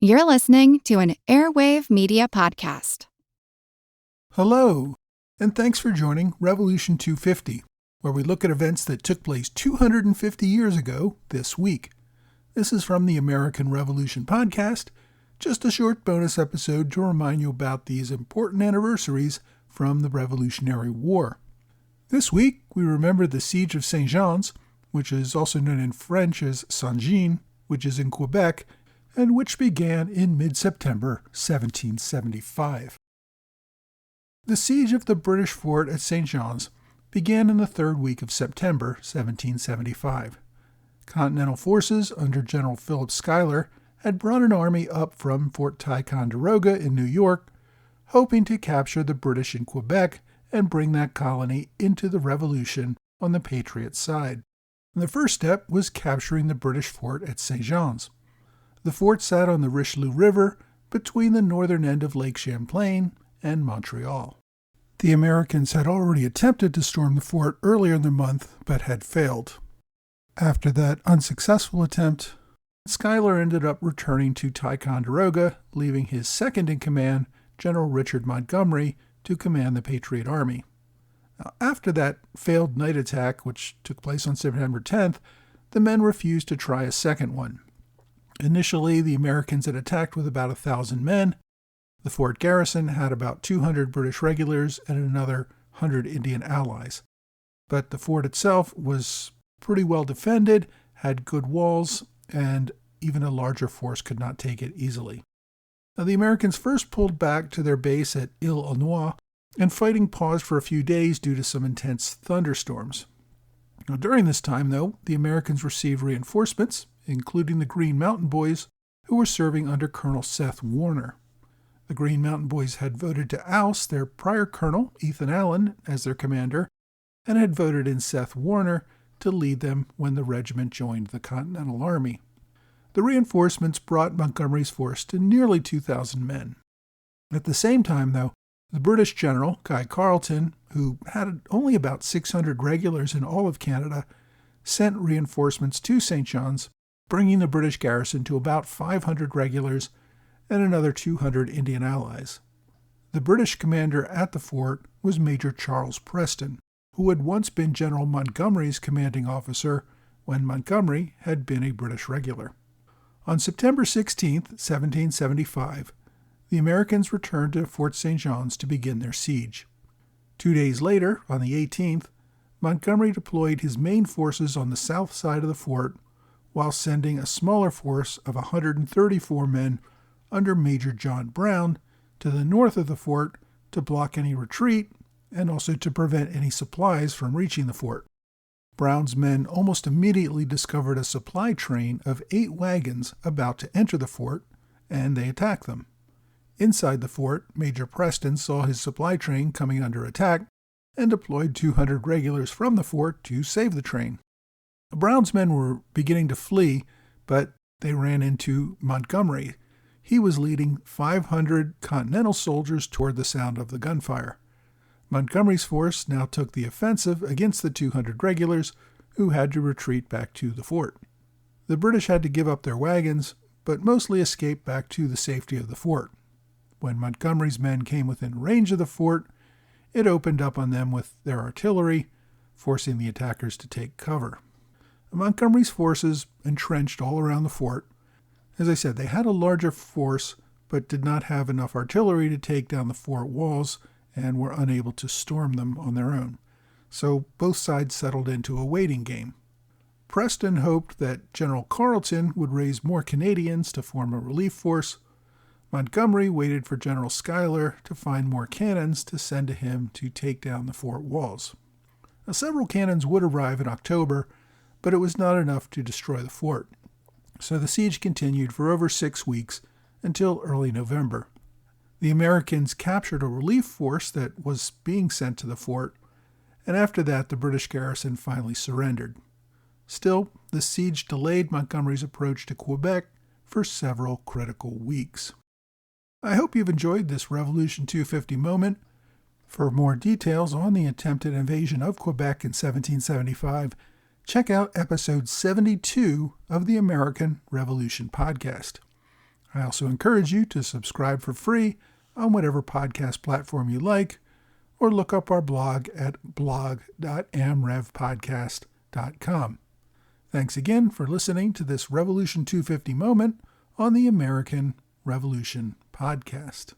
You're listening to an Airwave Media Podcast. Hello, and thanks for joining Revolution 250, where we look at events that took place 250 years ago this week. This is from the American Revolution Podcast, just a short bonus episode to remind you about these important anniversaries from the Revolutionary War. This week, we remember the Siege of Saint-Jean's, which is also known in French as Saint-Jean, which is in Quebec, and which began in mid-September 1775. The siege of the British fort at St. John's began in the third week of September 1775. Continental forces under General Philip Schuyler had brought an army up from Fort Ticonderoga in New York, hoping to capture the British in Quebec and bring that colony into the Revolution on the Patriot side. The first step was capturing the British fort at St. John's. The fort sat on the Richelieu River between the northern end of Lake Champlain and Montreal. The Americans had already attempted to storm the fort earlier in the month, but had failed. After that unsuccessful attempt, Schuyler ended up returning to Ticonderoga, leaving his second-in-command, General Richard Montgomery, to command the Patriot Army. Now, after that failed night attack, which took place on September 10th, the men refused to try a second one. Initially, the Americans had attacked with about 1,000 men. The fort garrison had about 200 British regulars and another 100 Indian allies. But the fort itself was pretty well defended, had good walls, and even a larger force could not take it easily. Now, the Americans first pulled back to their base at Ile-aux-Noix, and fighting paused for a few days due to some intense thunderstorms. Now, during this time, though, the Americans received reinforcements, including the Green Mountain Boys, who were serving under Colonel Seth Warner. The Green Mountain Boys had voted to oust their prior colonel, Ethan Allen, as their commander, and had voted in Seth Warner to lead them when the regiment joined the Continental Army. The reinforcements brought Montgomery's force to nearly 2,000 men. At the same time, though, the British general, Guy Carleton, who had only about 600 regulars in all of Canada, sent reinforcements to St. John's, bringing the British garrison to about 500 regulars and another 200 Indian allies. The British commander at the fort was Major Charles Preston, who had once been General Montgomery's commanding officer when Montgomery had been a British regular. On September 16, 1775, the Americans returned to Fort St. John's to begin their siege. 2 days later, on the 18th, Montgomery deployed his main forces on the south side of the fort while sending a smaller force of 134 men under Major John Brown to the north of the fort to block any retreat and also to prevent any supplies from reaching the fort. Brown's men almost immediately discovered a supply train of 8 wagons about to enter the fort, and they attacked them. Inside the fort, Major Preston saw his supply train coming under attack and deployed 200 regulars from the fort to save the train. Brown's men were beginning to flee, but they ran into Montgomery. He was leading 500 Continental soldiers toward the sound of the gunfire. Montgomery's force now took the offensive against the 200 regulars, who had to retreat back to the fort. The British had to give up their wagons, but mostly escaped back to the safety of the fort. When Montgomery's men came within range of the fort, it opened up on them with their artillery, forcing the attackers to take cover. Montgomery's forces entrenched all around the fort. As I said, they had a larger force, but did not have enough artillery to take down the fort walls and were unable to storm them on their own. So both sides settled into a waiting game. Preston hoped that General Carleton would raise more Canadians to form a relief force. Montgomery waited for General Schuyler to find more cannons to send to him to take down the fort walls. Now, several cannons would arrive in October, but it was not enough to destroy the fort. So the siege continued for over 6 weeks until early November. The Americans captured a relief force that was being sent to the fort, and after that the British garrison finally surrendered. Still, the siege delayed Montgomery's approach to Quebec for several critical weeks. I hope you've enjoyed this Revolution 250 moment. For more details on the attempted invasion of Quebec in 1775, check out episode 72 of the American Revolution podcast. I also encourage you to subscribe for free on whatever podcast platform you like, or look up our blog at blog.amrevpodcast.com. Thanks again for listening to this Revolution 250 moment on the American Revolution podcast.